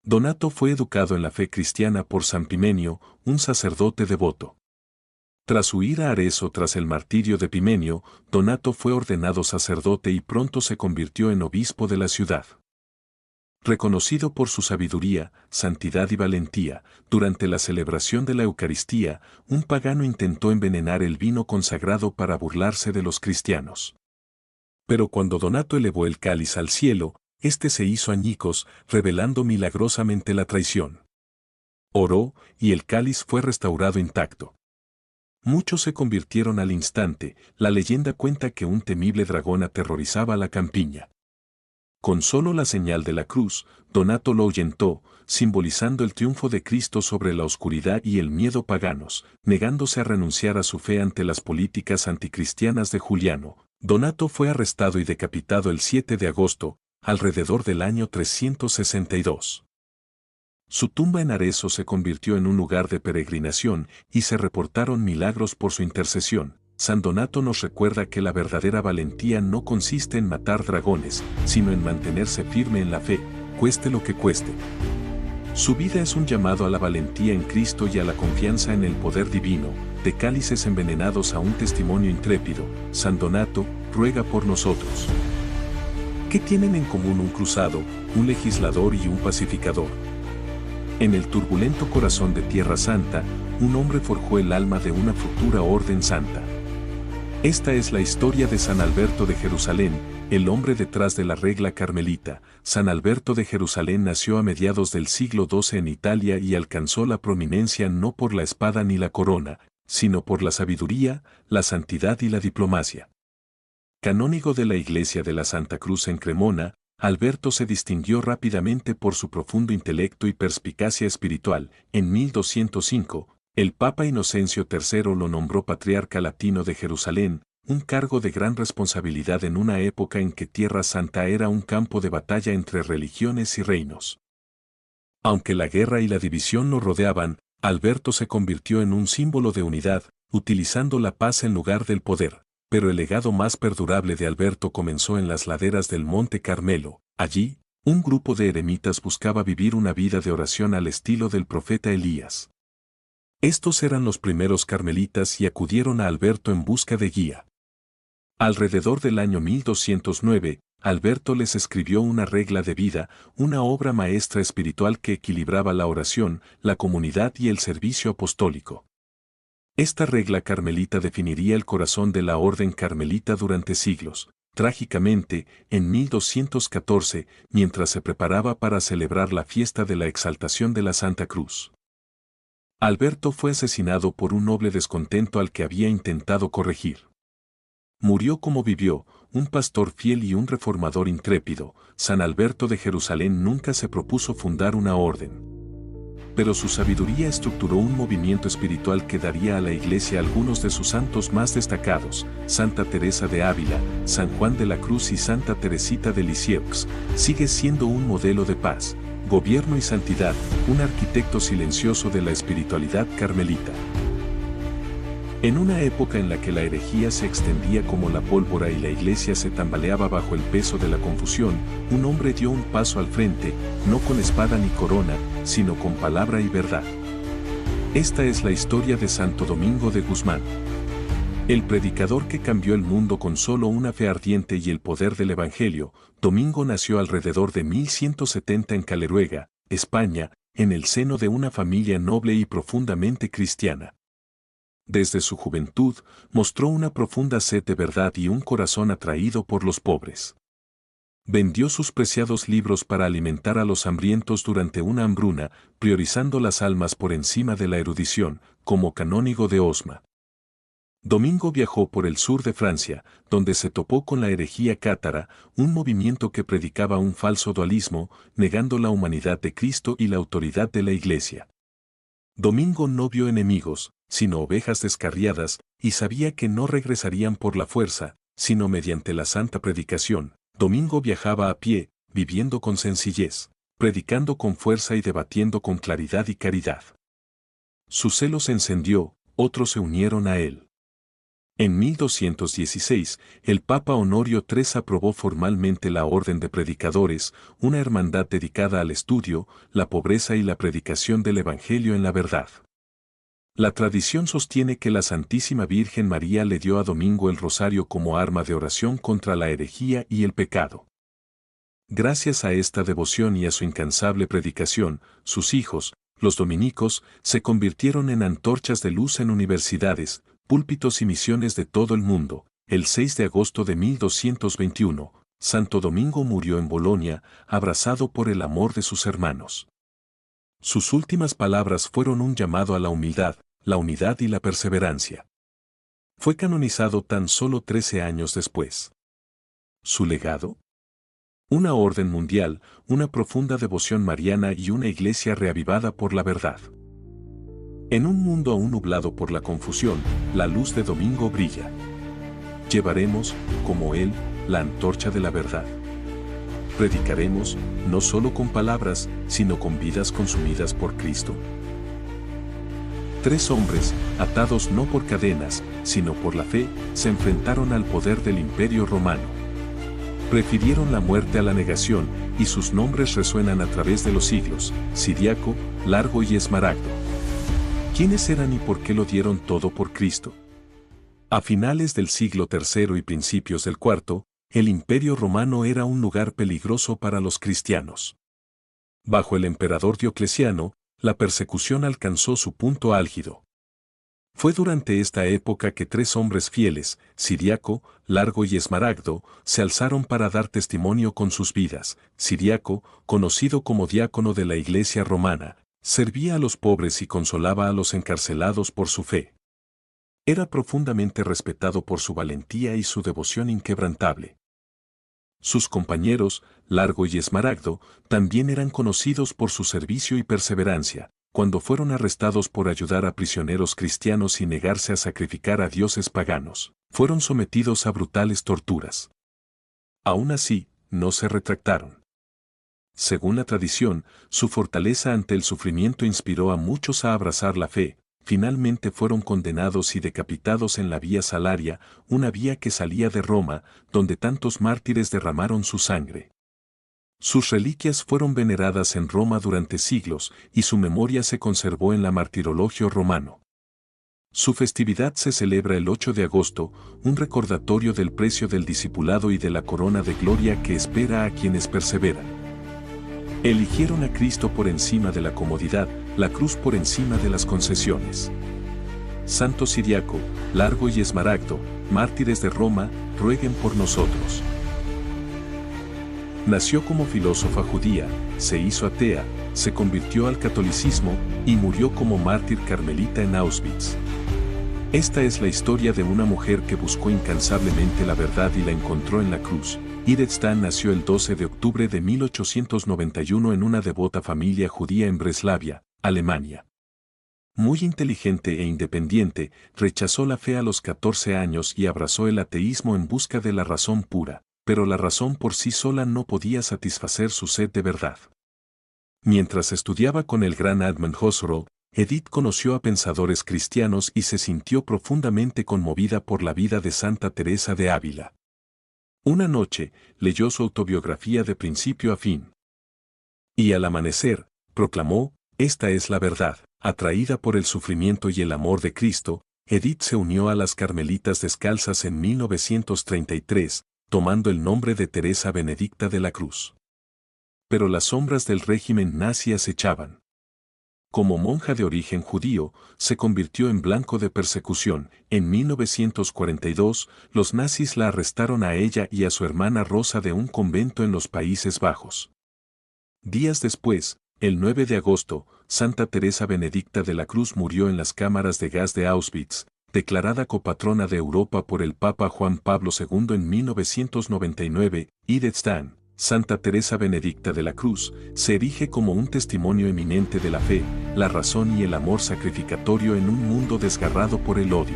Donato fue educado en la fe cristiana por San Pimenio, un sacerdote devoto. Tras huir a Arezzo tras el martirio de Pimenio, Donato fue ordenado sacerdote y pronto se convirtió en obispo de la ciudad. Reconocido por su sabiduría, santidad y valentía, durante la celebración de la Eucaristía, un pagano intentó envenenar el vino consagrado para burlarse de los cristianos. Pero cuando Donato elevó el cáliz al cielo, éste se hizo añicos, revelando milagrosamente la traición. Oró, y el cáliz fue restaurado intacto. Muchos se convirtieron al instante. La leyenda cuenta que un temible dragón aterrorizaba la campiña. Con solo la señal de la cruz, Donato lo ahuyentó, simbolizando el triunfo de Cristo sobre la oscuridad y el miedo paganos, negándose a renunciar a su fe ante las políticas anticristianas de Juliano. Donato fue arrestado y decapitado el 7 de agosto, alrededor del año 362. Su tumba en Arezzo se convirtió en un lugar de peregrinación y se reportaron milagros por su intercesión. San Donato nos recuerda que la verdadera valentía no consiste en matar dragones, sino en mantenerse firme en la fe, cueste lo que cueste. Su vida es un llamado a la valentía en Cristo y a la confianza en el poder divino. De cálices envenenados a un testimonio intrépido, San Donato ruega por nosotros. ¿Qué tienen en común un cruzado, un legislador y un pacificador? En el turbulento corazón de Tierra Santa, un hombre forjó el alma de una futura orden santa. Esta es la historia de San Alberto de Jerusalén, el hombre detrás de la regla carmelita. San Alberto de Jerusalén nació a mediados del siglo XII en Italia y alcanzó la prominencia no por la espada ni la corona, sino por la sabiduría, la santidad y la diplomacia. Canónigo de la Iglesia de la Santa Cruz en Cremona, Alberto se distinguió rápidamente por su profundo intelecto y perspicacia espiritual. En 1205, el Papa Inocencio III lo nombró patriarca latino de Jerusalén, un cargo de gran responsabilidad en una época en que Tierra Santa era un campo de batalla entre religiones y reinos. Aunque la guerra y la división lo rodeaban, Alberto se convirtió en un símbolo de unidad, utilizando la paz en lugar del poder. Pero el legado más perdurable de Alberto comenzó en las laderas del Monte Carmelo. Allí, un grupo de eremitas buscaba vivir una vida de oración al estilo del profeta Elías. Estos eran los primeros carmelitas y acudieron a Alberto en busca de guía. Alrededor del año 1209, Alberto les escribió una regla de vida, una obra maestra espiritual que equilibraba la oración, la comunidad y el servicio apostólico. Esta regla carmelita definiría el corazón de la orden carmelita durante siglos. Trágicamente, en 1214, mientras se preparaba para celebrar la fiesta de la exaltación de la Santa Cruz, Alberto fue asesinado por un noble descontento al que había intentado corregir. Murió como vivió, un pastor fiel y un reformador intrépido. San Alberto de Jerusalén nunca se propuso fundar una orden, pero su sabiduría estructuró un movimiento espiritual que daría a la Iglesia algunos de sus santos más destacados: Santa Teresa de Ávila, San Juan de la Cruz y Santa Teresita de Lisieux. Sigue siendo un modelo de paz, gobierno y santidad, un arquitecto silencioso de la espiritualidad carmelita. En una época en la que la herejía se extendía como la pólvora y la Iglesia se tambaleaba bajo el peso de la confusión, un hombre dio un paso al frente, no con espada ni corona, sino con palabra y verdad. Esta es la historia de Santo Domingo de Guzmán. El predicador que cambió el mundo con solo una fe ardiente y el poder del Evangelio. Domingo nació alrededor de 1170 en Caleruega, España, en el seno de una familia noble y profundamente cristiana. Desde su juventud, mostró una profunda sed de verdad y un corazón atraído por los pobres. Vendió sus preciados libros para alimentar a los hambrientos durante una hambruna, priorizando las almas por encima de la erudición, como canónigo de Osma. Domingo viajó por el sur de Francia, donde se topó con la herejía cátara, un movimiento que predicaba un falso dualismo, negando la humanidad de Cristo y la autoridad de la Iglesia. Domingo no vio enemigos, sino ovejas descarriadas, y sabía que no regresarían por la fuerza, sino mediante la santa predicación. Domingo viajaba a pie, viviendo con sencillez, predicando con fuerza y debatiendo con claridad y caridad. Su celo se encendió, otros se unieron a él. En 1216, el Papa Honorio III aprobó formalmente la Orden de Predicadores, una hermandad dedicada al estudio, la pobreza y la predicación del Evangelio en la verdad. La tradición sostiene que la Santísima Virgen María le dio a Domingo el rosario como arma de oración contra la herejía y el pecado. Gracias a esta devoción y a su incansable predicación, sus hijos, los dominicos, se convirtieron en antorchas de luz en universidades, púlpitos y misiones de todo el mundo. El 6 de agosto de 1221, Santo Domingo murió en Bolonia, abrazado por el amor de sus hermanos. Sus últimas palabras fueron un llamado a la humildad, la unidad y la perseverancia. Fue canonizado tan solo 13 años después. ¿Su legado? Una orden mundial, una profunda devoción mariana y una iglesia reavivada por la verdad. En un mundo aún nublado por la confusión, la luz de Domingo brilla. Llevaremos, como él, la antorcha de la verdad. Predicaremos, no solo con palabras, sino con vidas consumidas por Cristo. 3 hombres, atados no por cadenas, sino por la fe, se enfrentaron al poder del Imperio Romano. Prefirieron la muerte a la negación, y sus nombres resuenan a través de los siglos: Ciriaco, Largo y Esmaragdo. ¿Quiénes eran y por qué lo dieron todo por Cristo? A finales del siglo III y principios del IV, el Imperio Romano era un lugar peligroso para los cristianos. Bajo el emperador Diocleciano, la persecución alcanzó su punto álgido. Fue durante esta época que 3 hombres fieles, Ciriaco, Largo y Esmaragdo, se alzaron para dar testimonio con sus vidas. Ciriaco, conocido como diácono de la Iglesia romana, servía a los pobres y consolaba a los encarcelados por su fe. Era profundamente respetado por su valentía y su devoción inquebrantable. Sus compañeros, Largo y Esmaragdo, también eran conocidos por su servicio y perseverancia. Cuando fueron arrestados por ayudar a prisioneros cristianos y negarse a sacrificar a dioses paganos, fueron sometidos a brutales torturas. Aún así, no se retractaron. Según la tradición, su fortaleza ante el sufrimiento inspiró a muchos a abrazar la fe. Finalmente fueron condenados y decapitados en la Vía Salaria, una vía que salía de Roma, donde tantos mártires derramaron su sangre. Sus reliquias fueron veneradas en Roma durante siglos y su memoria se conservó en la Martirologio romano. Su festividad se celebra el 8 de agosto, un recordatorio del precio del discipulado y de la corona de gloria que espera a quienes perseveran. Eligieron a Cristo por encima de la comodidad, la cruz por encima de las concesiones. Santo Ciriaco, Largo y Esmaragdo, mártires de Roma, rueguen por nosotros. Nació como filósofa judía, se hizo atea, se convirtió al catolicismo y murió como mártir carmelita en Auschwitz. Esta es la historia de una mujer que buscó incansablemente la verdad y la encontró en la cruz. Edith Stein nació el 12 de octubre de 1891 en una devota familia judía en Breslavia, Alemania. Muy inteligente e independiente, rechazó la fe a los 14 años y abrazó el ateísmo en busca de la razón pura, pero la razón por sí sola no podía satisfacer su sed de verdad. Mientras estudiaba con el gran Edmund Husserl, Edith conoció a pensadores cristianos y se sintió profundamente conmovida por la vida de Santa Teresa de Ávila. Una noche, leyó su autobiografía de principio a fin. Y al amanecer, proclamó: «Esta es la verdad». Atraída por el sufrimiento y el amor de Cristo, Edith se unió a las Carmelitas Descalzas en 1933, tomando el nombre de Teresa Benedicta de la Cruz. Pero las sombras del régimen nazi acechaban. Como monja de origen judío, se convirtió en blanco de persecución. En 1942, los nazis la arrestaron a ella y a su hermana Rosa de un convento en los Países Bajos. Días después, el 9 de agosto, Santa Teresa Benedicta de la Cruz murió en las cámaras de gas de Auschwitz, declarada copatrona de Europa por el Papa Juan Pablo II en 1999. Edith Stein, Santa Teresa Benedicta de la Cruz, se erige como un testimonio eminente de la fe, la razón y el amor sacrificatorio en un mundo desgarrado por el odio.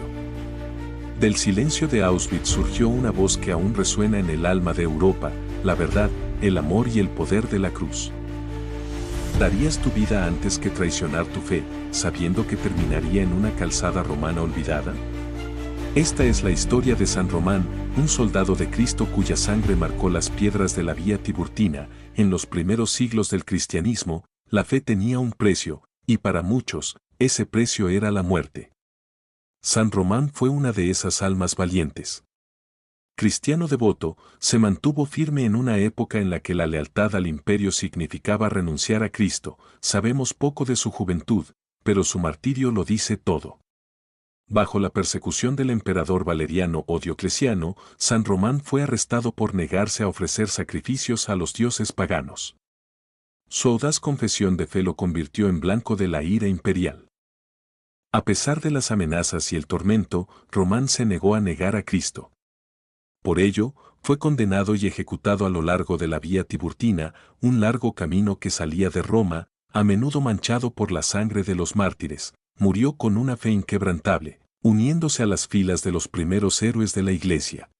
Del silencio de Auschwitz surgió una voz que aún resuena en el alma de Europa: la verdad, el amor y el poder de la cruz. ¿Darías tu vida antes que traicionar tu fe, sabiendo que terminaría en una calzada romana olvidada? Esta es la historia de San Román, un soldado de Cristo cuya sangre marcó las piedras de la vía Tiburtina. En los primeros siglos del cristianismo, la fe tenía un precio, y para muchos, ese precio era la muerte. San Román fue una de esas almas valientes. Cristiano devoto, se mantuvo firme en una época en la que la lealtad al imperio significaba renunciar a Cristo. Sabemos poco de su juventud, pero su martirio lo dice todo. Bajo la persecución del emperador Valeriano o Diocleciano, San Román fue arrestado por negarse a ofrecer sacrificios a los dioses paganos. Su audaz confesión de fe lo convirtió en blanco de la ira imperial. A pesar de las amenazas y el tormento, Román se negó a negar a Cristo. Por ello, fue condenado y ejecutado a lo largo de la vía Tiburtina, un largo camino que salía de Roma, a menudo manchado por la sangre de los mártires. Murió con una fe inquebrantable, uniéndose a las filas de los primeros héroes de la Iglesia.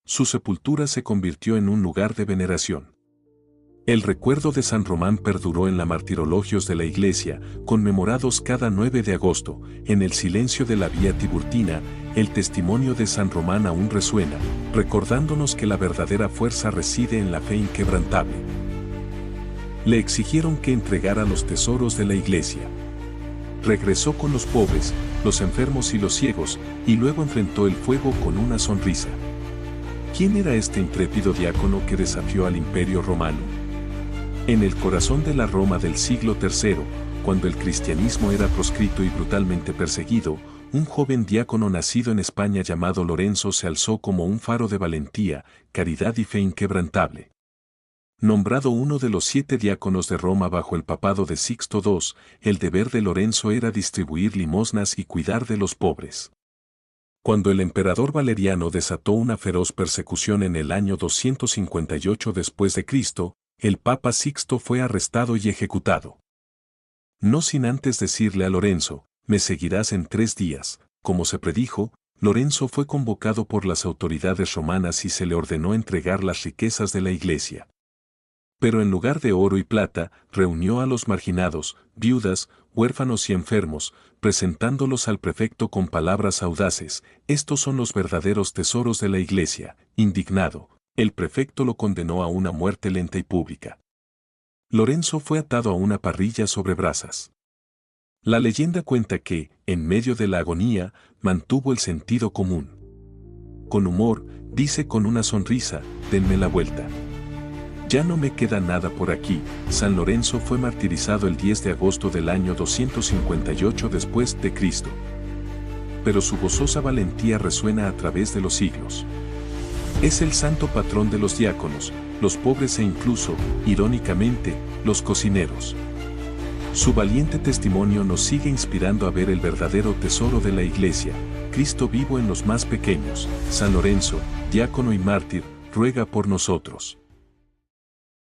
Su sepultura se convirtió en un lugar de veneración. El recuerdo de San Román perduró en la martirologios de la Iglesia, conmemorados cada 9 de agosto. En el silencio de la vía Tiburtina, el testimonio de San Román aún resuena, recordándonos que la verdadera fuerza reside en la fe inquebrantable. Le exigieron que entregara los tesoros de la Iglesia. Regresó con los pobres, los enfermos y los ciegos, y luego enfrentó el fuego con una sonrisa. ¿Quién era este intrépido diácono que desafió al Imperio Romano? En el corazón de la Roma del siglo III, cuando el cristianismo era proscrito y brutalmente perseguido, un joven diácono nacido en España llamado Lorenzo se alzó como un faro de valentía, caridad y fe inquebrantable. Nombrado uno de los 7 diáconos de Roma bajo el papado de Sixto II, el deber de Lorenzo era distribuir limosnas y cuidar de los pobres. Cuando el emperador Valeriano desató una feroz persecución en el año 258 después de Cristo, el Papa Sixto fue arrestado y ejecutado. No sin antes decirle a Lorenzo, me seguirás en 3 días, como se predijo, Lorenzo fue convocado por las autoridades romanas y se le ordenó entregar las riquezas de la Iglesia. Pero en lugar de oro y plata, reunió a los marginados, viudas, huérfanos y enfermos, presentándolos al prefecto con palabras audaces, estos son los verdaderos tesoros de la Iglesia. Indignado, el prefecto lo condenó a una muerte lenta y pública. Lorenzo fue atado a una parrilla sobre brasas. La leyenda cuenta que, en medio de la agonía, mantuvo el sentido común. Con humor, dice con una sonrisa, denme la vuelta. Ya no me queda nada por aquí. San Lorenzo fue martirizado el 10 de agosto del año 258 después de Cristo. Pero su gozosa valentía resuena a través de los siglos. Es el santo patrón de los diáconos, los pobres e incluso, irónicamente, los cocineros. Su valiente testimonio nos sigue inspirando a ver el verdadero tesoro de la Iglesia, Cristo vivo en los más pequeños. San Lorenzo, diácono y mártir, ruega por nosotros.